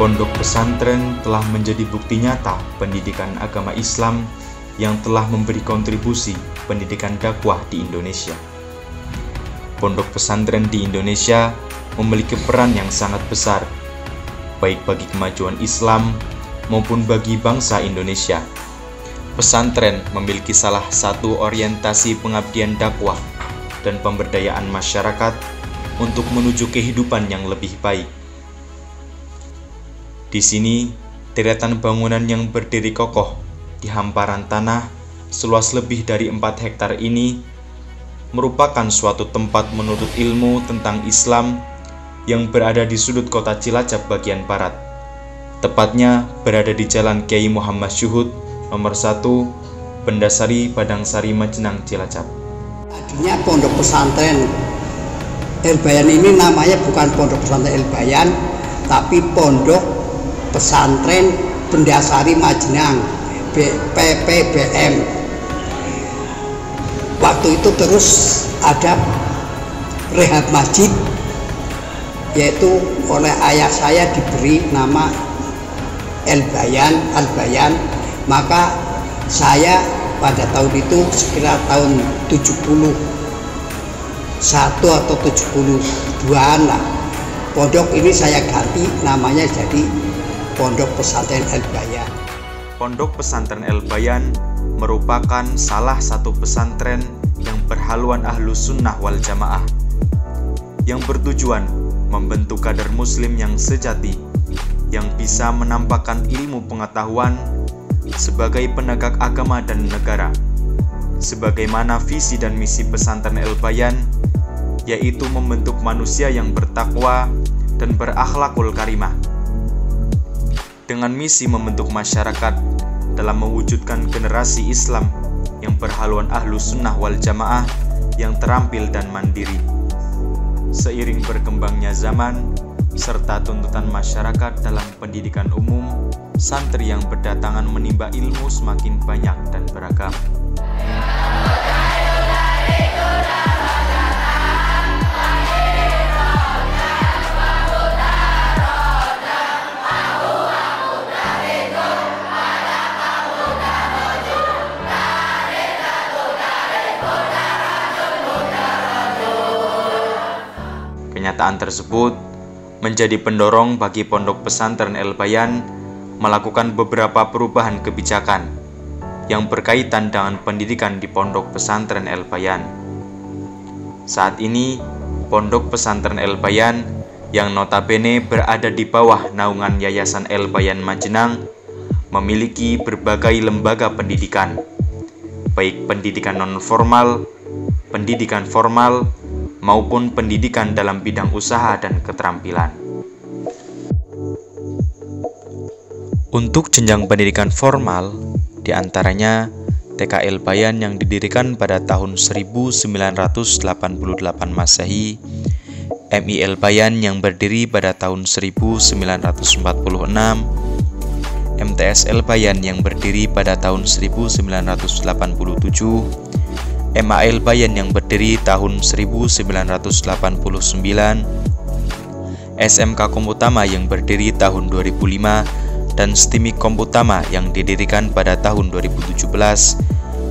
Pondok pesantren telah menjadi bukti nyata pendidikan agama Islam yang telah memberi kontribusi pendidikan dakwah di Indonesia. Pondok pesantren di Indonesia memiliki peran yang sangat besar, baik bagi kemajuan Islam maupun bagi bangsa Indonesia. Pesantren memiliki salah satu orientasi pengabdian dakwah dan pemberdayaan masyarakat untuk menuju kehidupan yang lebih baik. Di sini, deretan bangunan yang berdiri kokoh di hamparan tanah seluas lebih dari 4 hektar ini merupakan suatu tempat menuntut ilmu tentang Islam yang berada di sudut kota Cilacap bagian barat. Tepatnya berada di Jalan Kiai Muhammad Syuhud nomor 1, Bendasari, Badangsari, Majenang, Cilacap. Tadinya pondok pesantren El-Bayan ini namanya bukan pondok pesantren El-Bayan, tapi pondok pesantren Bendasari Majenang, PPBM. Waktu itu terus ada rehab masjid, yaitu oleh ayah saya diberi nama El-Bayan, Al-Bayan. Maka saya pada tahun itu sekitar tahun 71 atau 72an lah, pondok ini saya ganti namanya jadi Pondok Pesantren El-Bayan. Pondok Pesantren El-Bayan merupakan salah satu pesantren yang berhaluan Ahlus Sunnah wal Jamaah, yang bertujuan membentuk kader muslim yang sejati, yang bisa menampakkan ilmu pengetahuan sebagai penegak agama dan negara, sebagaimana visi dan misi pesantren El-Bayan, yaitu membentuk manusia yang bertakwa dan berakhlakul karimah, dengan misi membentuk masyarakat dalam mewujudkan generasi Islam yang berhaluan Ahlus Sunnah wal Jamaah yang terampil dan mandiri. Seiring berkembangnya zaman serta tuntutan masyarakat dalam pendidikan umum, santri yang berdatangan menimba ilmu semakin banyak dan beragam. Kenyataan tersebut menjadi pendorong bagi Pondok Pesantren El-Bayan melakukan beberapa perubahan kebijakan yang berkaitan dengan pendidikan di Pondok Pesantren El-Bayan. Saat ini, Pondok Pesantren El-Bayan yang notabene berada di bawah naungan Yayasan El-Bayan Majenang memiliki berbagai lembaga pendidikan, baik pendidikan non-formal, pendidikan formal, maupun pendidikan dalam bidang usaha dan keterampilan. Untuk jenjang pendidikan formal, diantaranya TK El-Bayan yang didirikan pada tahun 1988 Masehi, MI El-Bayan yang berdiri pada tahun 1946, MTS El-Bayan yang berdiri pada tahun 1987, MA El-Bayan yang berdiri tahun 1989, SMK Komputama yang berdiri tahun 2005, dan STIMIK Komputama yang didirikan pada tahun 2017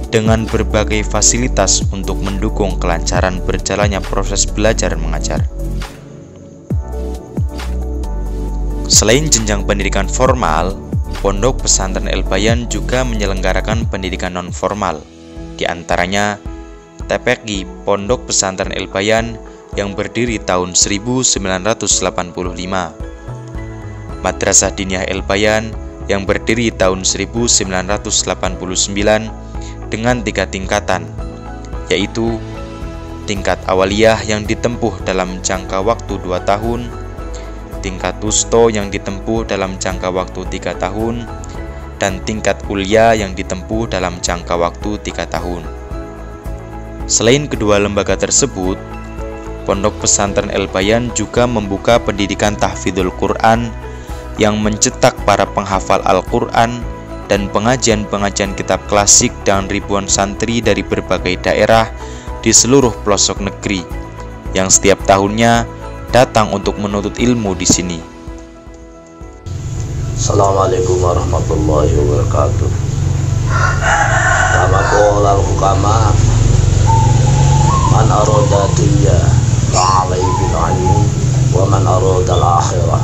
dengan berbagai fasilitas untuk mendukung kelancaran berjalannya proses belajar mengajar. Selain jenjang pendidikan formal, Pondok Pesantren El-Bayan juga menyelenggarakan pendidikan non-formal, di antaranya TPQ Pondok Pesantren El-Bayan yang berdiri tahun 1985, Madrasah Diniyah El-Bayan yang berdiri tahun 1989 dengan 3 tingkatan, yaitu tingkat awaliyah yang ditempuh dalam jangka waktu 2 tahun, tingkat wusto yang ditempuh dalam jangka waktu 3 tahun, dan tingkat ulya yang ditempuh dalam jangka waktu 3 tahun. Selain kedua lembaga tersebut, Pondok Pesantren El-Bayan juga membuka pendidikan tahfidzul Quran yang mencetak para penghafal Al-Quran dan pengajian-pengajian kitab klasik dengan ribuan santri dari berbagai daerah di seluruh pelosok negeri yang setiap tahunnya datang untuk menuntut ilmu di sini. Assalamualaikum warahmatullahi wabarakatuh. Kama qala al-hukama man arada dunya fa'alaihi bil ilmi wa man arada al-akhirah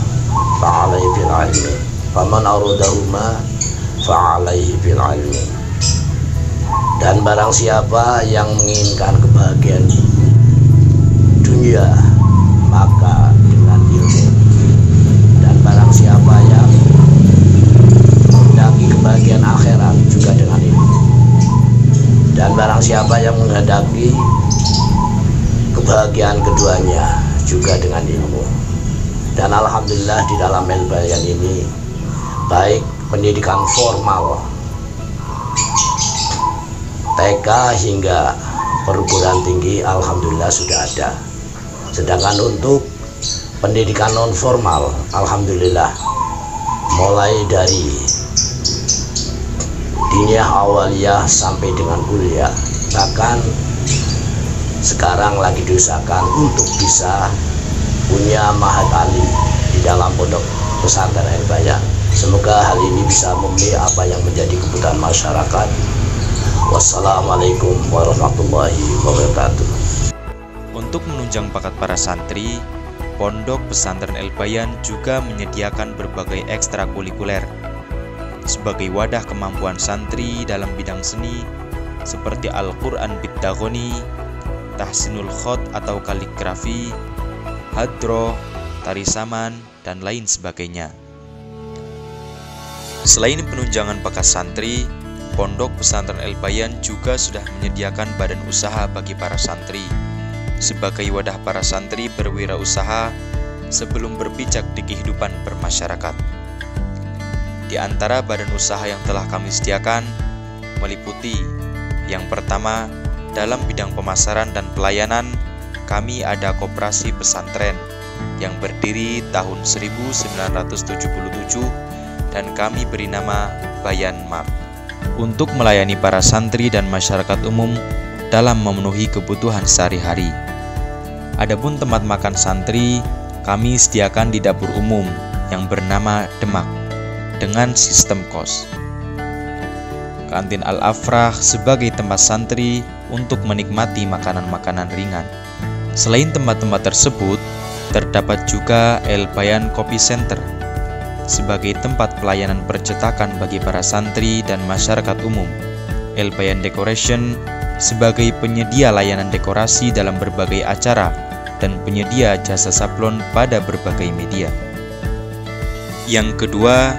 fa'alaihi bil ilmi faman aradahuma fa'alaihi bil ilmi. Dan barang siapa yang menginginkan kebahagiaan dunia maka dengan ilmu, dan barang siapa yang menghendaki kebahagiaan akhirat juga dengan ilmu, dan barang siapa yang menghendaki kebahagiaan keduanya juga dengan ilmu. Dan alhamdulillah di dalam El-Bayan ini baik pendidikan formal TK hingga perguruan tinggi alhamdulillah sudah ada. Sedangkan untuk pendidikan non formal alhamdulillah mulai dari diniyah awaliyah sampai dengan kuliah, bahkan sekarang lagi diusahakan untuk bisa punya mahat alim di dalam pondok pesantren El-Bayan. Semoga hal ini bisa memenuhi apa yang menjadi kebutuhan masyarakat. Wassalamualaikum warahmatullahi wabarakatuh. Untuk menunjang bakat para santri, Pondok Pesantren El-Bayan juga menyediakan berbagai ekstrakurikuler sebagai wadah kemampuan santri dalam bidang seni seperti Al-Quran Bid-Daghoni, Tahsinul Khot atau kaligrafi, hadroh, tari saman, dan lain sebagainya. Selain penunjangan bakat santri, Pondok Pesantren El-Bayan juga sudah menyediakan badan usaha bagi para santri sebagai wadah para santri berwirausaha sebelum berpijak di kehidupan bermasyarakat. Di antara badan usaha yang telah kami sediakan meliputi: yang pertama, dalam bidang pemasaran dan pelayanan, kami ada Koperasi Pesantren yang berdiri tahun 1977 dan kami beri nama Bayan Mart untuk melayani para santri dan masyarakat umum dalam memenuhi kebutuhan sehari-hari. Adapun tempat makan santri, kami sediakan di dapur umum yang bernama Demak dengan sistem kos. Kantin Al-Afrah sebagai tempat santri untuk menikmati makanan-makanan ringan. Selain tempat-tempat tersebut, terdapat juga El-Bayan Coffee Center sebagai tempat pelayanan percetakan bagi para santri dan masyarakat umum. El-Bayan Decoration sebagai penyedia layanan dekorasi dalam berbagai acara dan penyedia jasa sablon pada berbagai media. Yang kedua,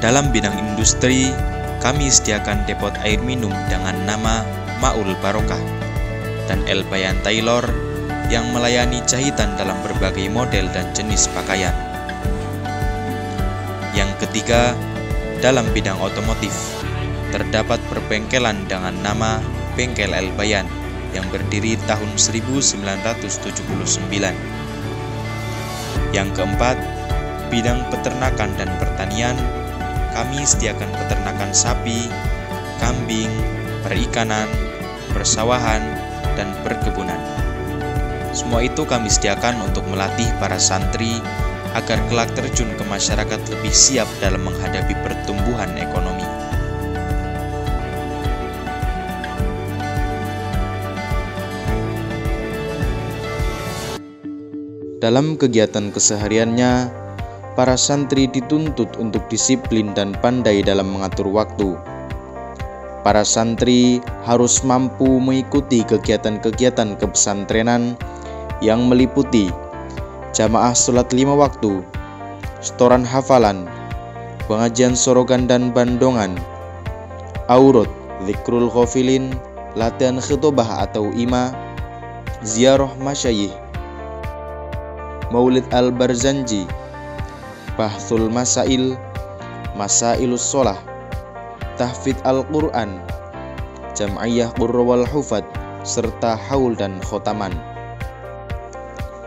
dalam bidang industri, kami sediakan depot air minum dengan nama Ma'ul Barokah dan El-Bayan Tailor yang melayani jahitan dalam berbagai model dan jenis pakaian. Yang ketiga, dalam bidang otomotif, terdapat perbengkelan dengan nama Bengkel El-Bayan yang berdiri tahun 1979. Yang keempat, bidang peternakan dan pertanian, kami sediakan peternakan sapi, kambing, perikanan, persawahan, dan perkebunan. Semua itu kami sediakan untuk melatih para santri agar kelak terjun ke masyarakat lebih siap dalam menghadapi pertumbuhan ekonomi. Dalam kegiatan kesehariannya, para santri dituntut untuk disiplin dan pandai dalam mengatur waktu. Para santri harus mampu mengikuti kegiatan-kegiatan kepesantrenan yang meliputi jamaah sholat 5 waktu, setoran hafalan, pengajian sorogan dan bandongan, aurot, zikrul ghafilin, latihan khutbah atau ima, ziarah masyayikh, maulid al-barzanji, bahthul masail, masailus sholah, tahfidz al-Quran, jam'iyah qurra wal hufad, serta haul dan khotaman.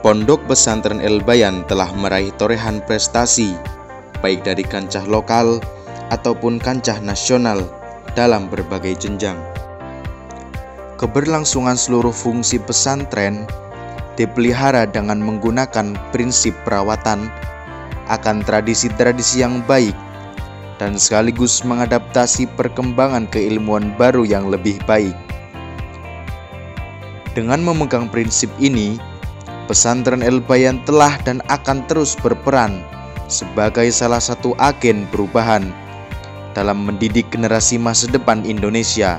Pondok Pesantren El-Bayan telah meraih torehan prestasi baik dari kancah lokal ataupun kancah nasional dalam berbagai jenjang. Keberlangsungan seluruh fungsi pesantren dipelihara dengan menggunakan prinsip perawatan akan tradisi-tradisi yang baik dan sekaligus mengadaptasi perkembangan keilmuan baru yang lebih baik. Dengan memegang prinsip ini, Pesantren El-Bayan telah dan akan terus berperan sebagai salah satu agen perubahan dalam mendidik generasi masa depan Indonesia.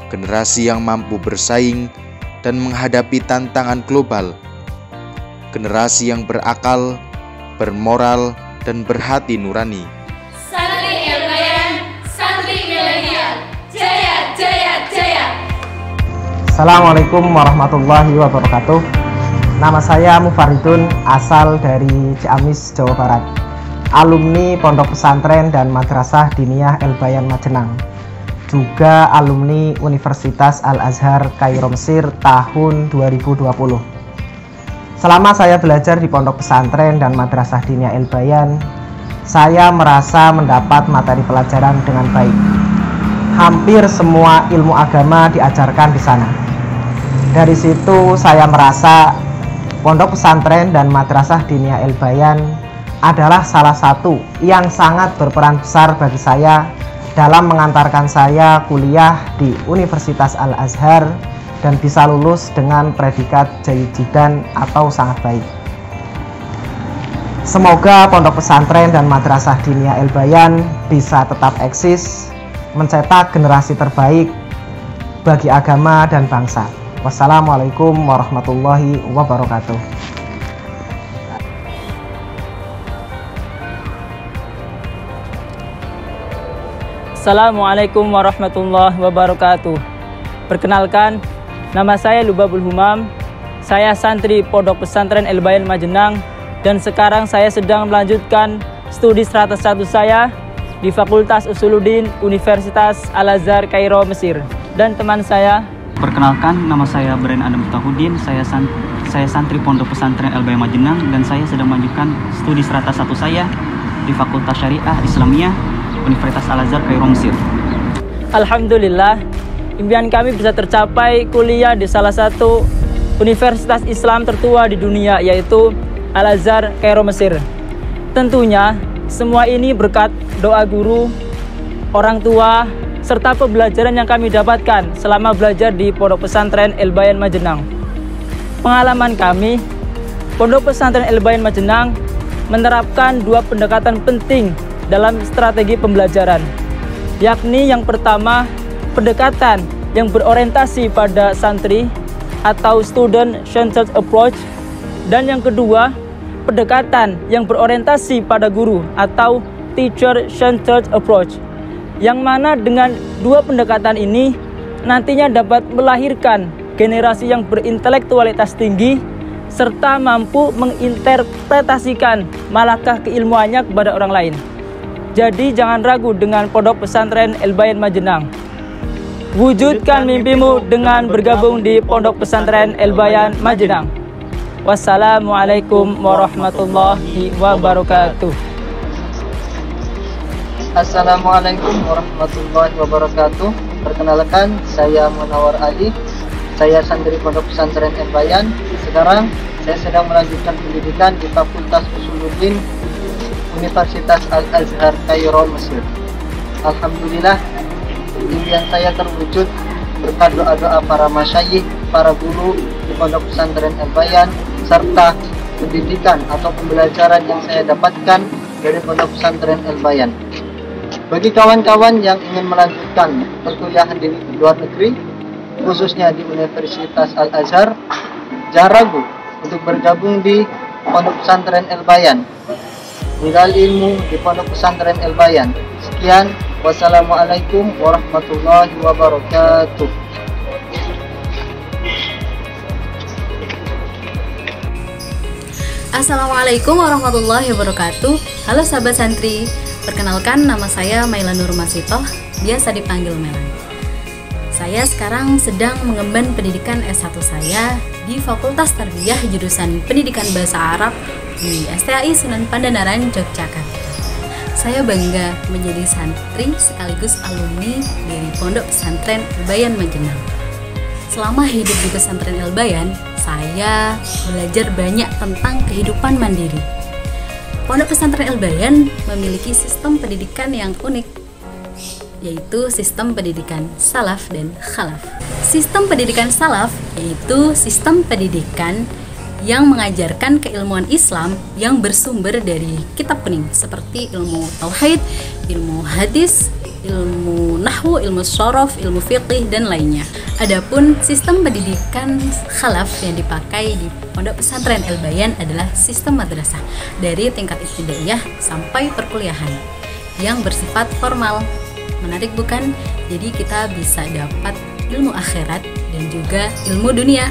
Generasi yang mampu bersaing dan menghadapi tantangan global. Generasi yang berakal, bermoral, dan berhati nurani. Santri El-Bayan, santri milenial, jaya, jaya, jaya. Assalamualaikum warahmatullahi wabarakatuh. Nama saya Mufaridun, asal dari Ciamis, Jawa Barat. Alumni Pondok Pesantren dan Madrasah Diniyah El-Bayan Majenang. Juga alumni Universitas Al-Azhar Kairo Mesir tahun 2020. Selama saya belajar di Pondok Pesantren dan Madrasah Diniyah El-Bayan, saya merasa mendapat materi pelajaran dengan baik. Hampir semua ilmu agama diajarkan di sana. Dari situ saya merasa Pondok Pesantren dan Madrasah Diniyah El-Bayan adalah salah satu yang sangat berperan besar bagi saya dalam mengantarkan saya kuliah di Universitas Al-Azhar dan bisa lulus dengan predikat Jayyid Jiddan atau sangat baik. Semoga Pondok Pesantren dan Madrasah Diniyah El-Bayan bisa tetap eksis, mencetak generasi terbaik bagi agama dan bangsa. Wassalamualaikum warahmatullahi wabarakatuh. Assalamualaikum warahmatullahi wabarakatuh. Perkenalkan, nama saya Lubabul Humam. Saya santri Pondok Pesantren El-Bayan Majenang dan sekarang saya sedang melanjutkan studi strata 1 saya di Fakultas Usuluddin Universitas Al-Azhar Kairo Mesir. Dan teman saya, perkenalkan, nama saya Brian Adam Tahudin. Saya santri Pondok Pesantren El-Bayan Majenang dan saya sedang melanjutkan studi strata 1 saya di Fakultas Syariah Islamiyah Universitas Al-Azhar Kairo Mesir. Alhamdulillah, impian kami bisa tercapai kuliah di salah satu universitas Islam tertua di dunia, yaitu Al-Azhar Kairo Mesir. Tentunya semua ini berkat doa guru, orang tua, serta pembelajaran yang kami dapatkan selama belajar di Pondok Pesantren El-Bayan Majenang. Pengalaman kami, Pondok Pesantren El-Bayan Majenang menerapkan 2 pendekatan penting dalam strategi pembelajaran, yakni yang pertama, pendekatan yang berorientasi pada santri atau student-centered approach, dan yang kedua, pendekatan yang berorientasi pada guru atau teacher-centered approach, yang mana dengan 2 pendekatan ini nantinya dapat melahirkan generasi yang berintelektualitas tinggi serta mampu menginterpretasikan malakah keilmuannya kepada orang lain. Jadi jangan ragu dengan Pondok Pesantren El-Bayan Majenang. Wujudkan mimpimu dengan bergabung di Pondok Pesantren El-Bayan Majenang. Wassalamualaikum warahmatullahi wabarakatuh. Assalamualaikum warahmatullahi wabarakatuh. Perkenalkan, saya Munawar Ali. Saya santri Pondok Pesantren El-Bayan. Sekarang saya sedang melanjutkan pendidikan di Fakultas Usuluddin Universitas Al-Azhar Kairo Mesir. Alhamdulillah, impian saya terwujud berkat doa-doa para masyayikh, para guru di Pondok Pesantren El-Bayan, serta pendidikan atau pembelajaran yang saya dapatkan dari Pondok Pesantren El-Bayan. Bagi kawan-kawan yang ingin melanjutkan perkuliahan di luar negeri, khususnya di Universitas Al-Azhar, jangan ragu untuk bergabung di Pondok Pesantren El-Bayan. Tinggal ilmu di Pondok Pesantren El-Bayan. Sekian, wassalamualaikum warahmatullahi wabarakatuh. Assalamualaikum warahmatullahi wabarakatuh. Halo sahabat santri, perkenalkan nama saya Maila Nur Masitoh, biasa dipanggil Melan. Saya sekarang sedang mengemban pendidikan S1 saya di Fakultas Tarbiyah jurusan Pendidikan Bahasa Arab di STAI Sunan Pandanaran, Yogyakarta. Saya bangga menjadi santri sekaligus alumni dari Pondok Pesantren El-Bayan Majenang. Selama hidup di Pesantren El-Bayan, saya belajar banyak tentang kehidupan mandiri. Pondok Pesantren El-Bayan memiliki sistem pendidikan yang unik, yaitu sistem pendidikan salaf dan khalaf. Sistem pendidikan salaf yaitu sistem pendidikan yang mengajarkan keilmuan Islam yang bersumber dari kitab kuning seperti ilmu tauhid, ilmu hadis, ilmu nahwu, ilmu shorof, ilmu fiqih, dan lainnya. Adapun sistem pendidikan khalaf yang dipakai di Pondok Pesantren El-Bayan adalah sistem madrasah dari tingkat ibtidaiyah sampai perkuliahan yang bersifat formal. Menarik bukan? Jadi kita bisa dapat ilmu akhirat dan juga ilmu dunia.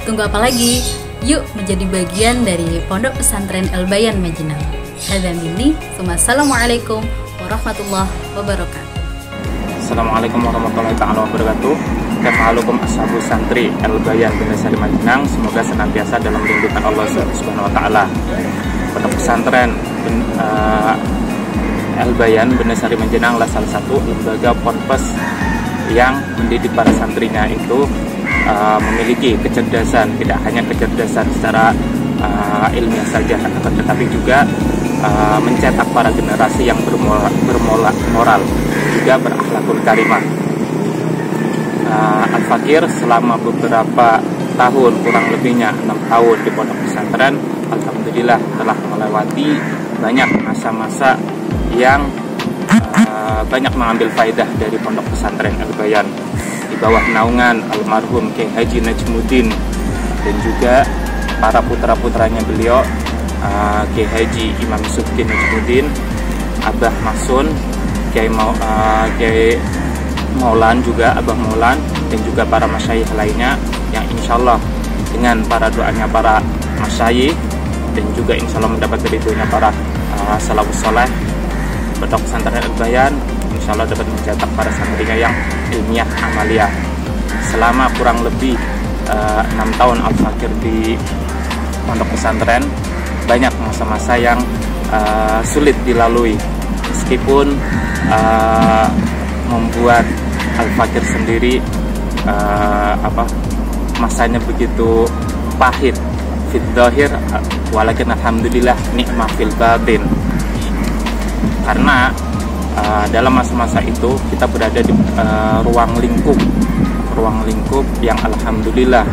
Tunggu apa lagi? Yuk menjadi bagian dari Pondok Pesantren El-Bayan Majenang. Hadza minni, wassalamualaikum warahmatullahi wabarakatuh. Assalamualaikum warahmatullahi wabarakatuh. Kaifahalukum ashabu santri El-Bayan bin Salim Majenang. Semoga senantiasa dalam lindungan Allah Subhanahu wa taala. Pondok Pesantren El-Bayan bin Salim Majenang adalah salah satu lembaga ponpes yang mendidik para santrinya itu memiliki kecerdasan, tidak hanya kecerdasan secara ilmiah saja, tetapi juga mencetak para generasi yang bermoral, juga berakhlakul karimah. Al-Fakir selama beberapa tahun, kurang lebihnya 6 tahun di pondok pesantren, alhamdulillah telah melewati banyak masa-masa yang banyak mengambil faedah dari pondok pesantren El-Bayan di bawah naungan almarhum Kiai Haji Najmuddin dan juga para putra-putranya beliau, Kiai Haji Imam Yusufkin Najmuddin, Abah Masun, Kiai Maulan juga, Abah Maulan, dan juga para masyayikh lainnya yang insya Allah dengan para doanya para masyayikh dan juga insya Allah mendapat ridhonya para salafus saleh, Pondok Pesantren El-Bayan insya Allah dapat mencetak para santrinya yang ilmiah amaliyah. Selama kurang lebih 6 tahun Al-Fakir di Pondok Pesantren, banyak masa-masa yang sulit dilalui, meskipun membuat Al-Fakir sendiri masanya begitu pahit fid dhahir, walakin alhamdulillah nikmah fil batin. Karena dalam masa-masa itu kita berada di ruang lingkup yang alhamdulillah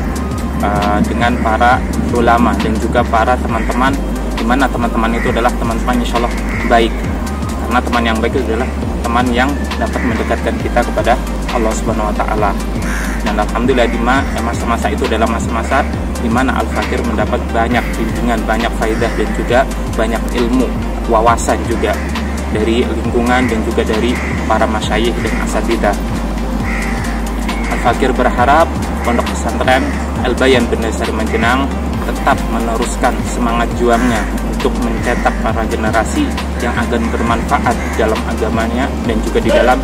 dengan para ulama dan juga para teman-teman, di mana teman-teman itu adalah teman-teman insya Allah baik. Karena teman yang baik itu adalah teman yang dapat mendekatkan kita kepada Allah Subhanahu wa taala. Dan alhamdulillah di masa-masa itu adalah masa-masa di mana Al-Fakir mendapat banyak bimbingan, banyak faidah dan juga banyak ilmu, wawasan juga dari lingkungan dan juga dari para masyayikh dan asatidzah. Al-Fakir berharap Pondok Pesantren El-Bayan bin Salim Majenang tetap meneruskan semangat juangnya untuk mencetak para generasi yang akan bermanfaat dalam agamanya dan juga di dalam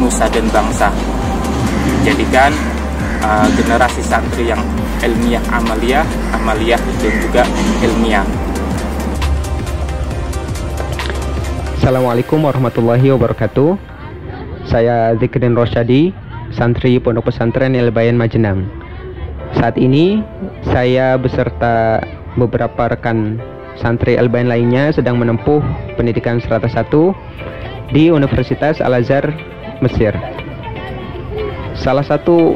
nusa dan bangsa. Jadikan generasi santri yang ilmiah amaliyah dan juga ilmiah. Assalamualaikum warahmatullahi wabarakatuh. Saya Zikrin Rosyadi, santri Pondok Pesantren El-Bayan Majenang. Saat ini saya beserta beberapa rekan santri El-Bayan lainnya sedang menempuh pendidikan strata 1 di Universitas Al-Azhar, Mesir. Salah satu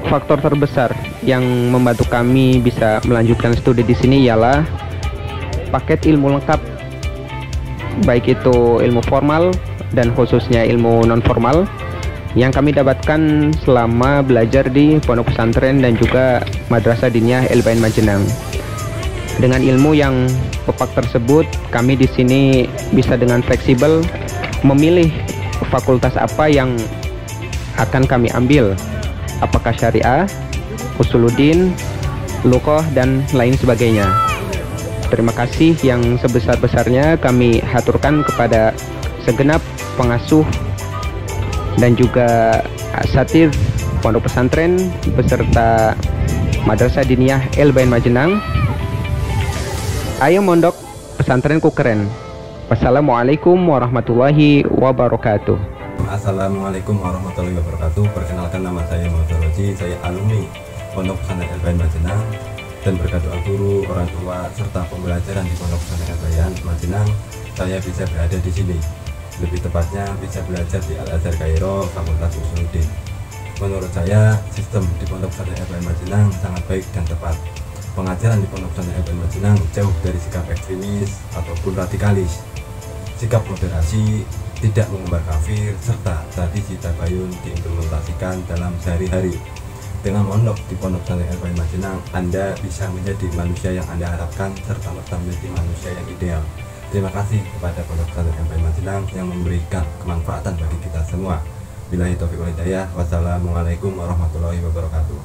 faktor terbesar yang membantu kami bisa melanjutkan studi di sini ialah paket ilmu lengkap, baik itu ilmu formal dan khususnya ilmu non formal yang kami dapatkan selama belajar di Pondok Pesantren dan juga Madrasah Diniyah El-Bayan Majenang. Dengan ilmu yang pepak tersebut, kami di sini bisa dengan fleksibel memilih fakultas apa yang akan kami ambil, apakah syariah, usuluddin, luqah, dan lain sebagainya. Terima kasih yang sebesar-besarnya kami haturkan kepada segenap pengasuh dan juga asatidz Pondok Pesantren beserta Madrasah Diniyah El-Bayan Majenang. Ayo mondok, pesantrenku keren. Wassalamualaikum warahmatullahi wabarakatuh. Assalamualaikum warahmatullahi wabarakatuh. Perkenalkan, nama saya Muhammad Roji. Saya alumni Pondok Pesantren El-Bayan Majenang. dan berkat doa guru, orang tua, serta pembelajaran di Pondok Pesantren El Bayan Majenang, saya bisa berada di sini. Lebih tepatnya bisa belajar di Al-Azhar Kairo, Fakultas Usuluddin. Menurut saya, sistem di Pondok Pesantren El Bayan Majenang sangat baik dan tepat. Pengajaran di Pondok Pesantren El Bayan Majenang jauh dari sikap ekstremis ataupun radikalis. Sikap moderasi, tidak mengumbar kafir, serta tradisi tabayun diimplementasikan dalam sehari-hari. Dengan mondok di Pondok Pesantren El Bayan Majenang, Anda bisa menjadi manusia yang Anda harapkan serta menjadi manusia yang ideal. Terima kasih kepada Pondok Pesantren El Bayan Majenang yang memberikan kemanfaatan bagi kita semua. Billahi taufiq wal hidayah. Wassalamualaikum warahmatullahi wabarakatuh.